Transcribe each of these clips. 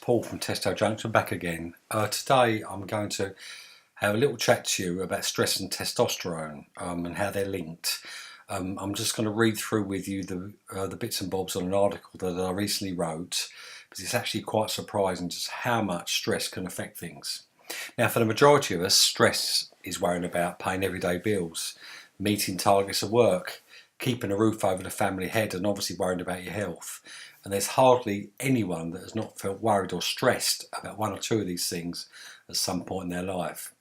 Paul from Testo Junction back again. Today I'm going to have a little chat to you about stress and testosterone and how they're linked. I'm just going to read through with you the bits and bobs on an article that I recently wrote, because it's actually quite surprising just how much stress can affect things. Now, for the majority of us, stress is worrying about paying everyday bills, meeting targets at work, keeping a roof over the family head, and obviously worrying about your health. And there's hardly anyone that has not felt worried or stressed about one or two of these things at some point in their life.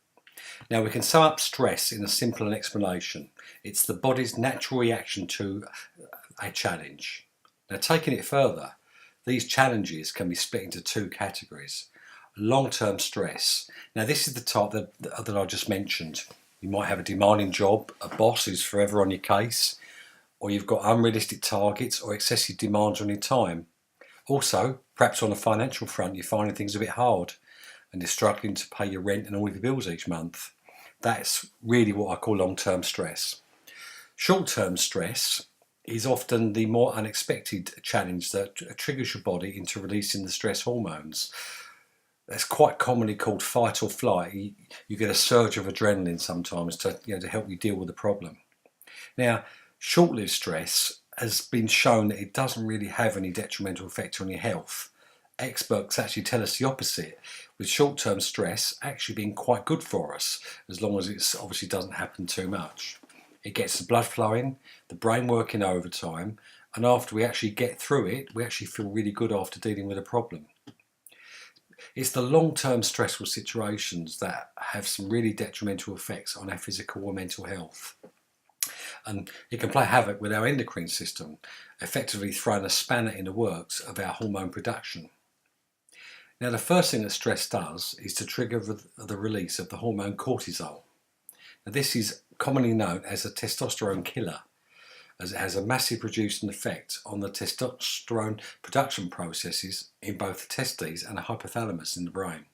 Now, we can sum up stress in a simple explanation. It's the body's natural reaction to a challenge. Now, taking it further, these challenges can be split into two categories. Long-term stress. Now, this is the type that I just mentioned. You might have a demanding job, a boss who's forever on your case, or you've got unrealistic targets or excessive demands on your time. Also, perhaps on the financial front, you're finding things a bit hard and you're struggling to pay your rent and all your bills each month. That's really what I call long-term stress. Short-term stress is often the more unexpected challenge that triggers your body into releasing the stress hormones. That's quite commonly called fight or flight. You get a surge of adrenaline sometimes to help you deal with the problem. Now, short-lived stress has been shown that it doesn't really have any detrimental effect on your health. Experts actually tell us the opposite, with short-term stress actually being quite good for us, as long as it obviously doesn't happen too much. It gets the blood flowing, the brain working overtime, and after we actually get through it, we actually feel really good after dealing with a problem. It's the long-term stressful situations that have some really detrimental effects on our physical or mental health. And it can play havoc with our endocrine system, effectively throwing a spanner in the works of our hormone production. Now, the first thing that stress does is to trigger the release of the hormone cortisol. Now, this is commonly known as a testosterone killer, as it has a massive reducing effect on the testosterone production processes in both the testes and the hypothalamus in the brain.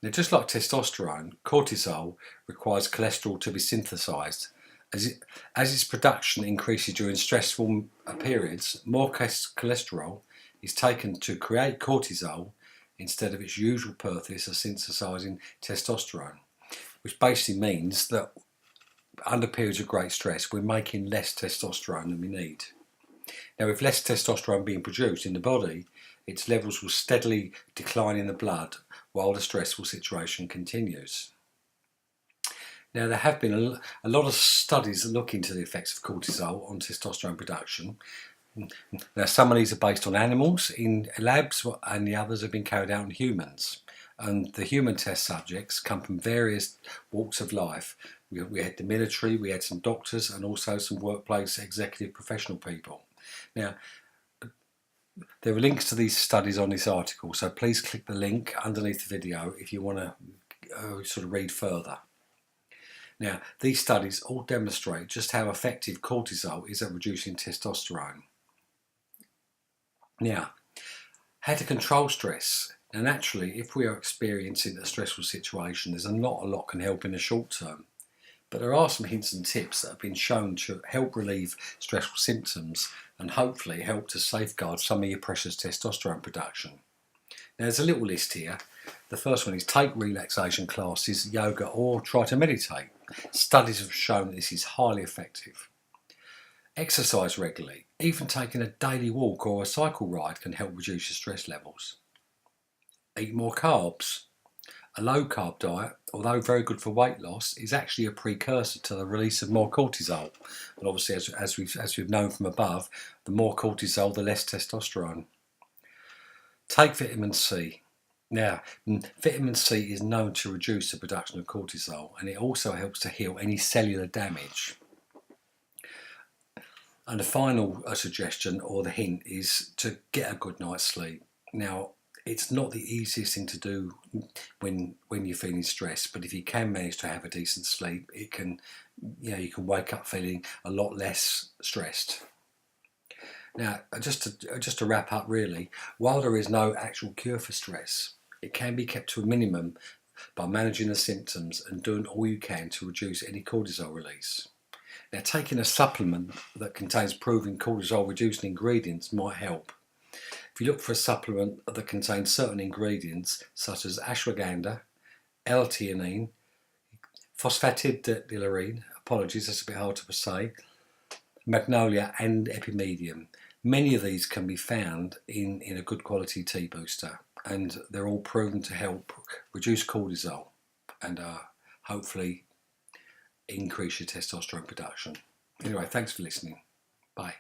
Now, just like testosterone, cortisol requires cholesterol to be synthesized. As its production increases during stressful periods, more cholesterol is taken to create cortisol instead of its usual purpose of synthesizing testosterone, which basically means that under periods of great stress, we're making less testosterone than we need. Now, with less testosterone being produced in the body, its levels will steadily decline in the blood while the stressful situation continues. Now, there have been a lot of studies that look into the effects of cortisol on testosterone production. Now, some of these are based on animals in labs, and the others have been carried out on humans. And the human test subjects come from various walks of life. We had the military, we had some doctors, and also some workplace executive professional people. Now, there are links to these studies on this article, so please click the link underneath the video if you want to sort of read further. Now, these studies all demonstrate just how effective cortisol is at reducing testosterone. Now, how to control stress. Now, naturally, if we are experiencing a stressful situation, there's not a lot can help in the short term. But there are some hints and tips that have been shown to help relieve stressful symptoms and hopefully help to safeguard some of your precious testosterone production. Now, there's a little list here. The first one is take relaxation classes, yoga, or try to meditate. Studies have shown that this is highly effective. Exercise regularly. Even taking a daily walk or a cycle ride can help reduce your stress levels. Eat more carbs. A low-carb diet, although very good for weight loss, is actually a precursor to the release of more cortisol. And obviously, as we've known from above, the more cortisol, the less testosterone. Take vitamin C. Now, vitamin C is known to reduce the production of cortisol, and it also helps to heal any cellular damage. And the final suggestion or the hint is to get a good night's sleep. Now, it's not the easiest thing to do when you're feeling stressed, but if you can manage to have a decent sleep, it can, you can wake up feeling a lot less stressed. Now, just to wrap up really, while there is no actual cure for stress, it can be kept to a minimum by managing the symptoms and doing all you can to reduce any cortisol release. Now, taking a supplement that contains proven cortisol reducing ingredients might help. If you look for a supplement that contains certain ingredients such as ashwagandha, L-theanine, phosphatidylserine, apologies, that's a bit hard to say, magnolia and epimedium. Many of these can be found in a good quality tea booster, and they're all proven to help reduce cortisol and hopefully increase your testosterone production. Anyway, thanks for listening. Bye.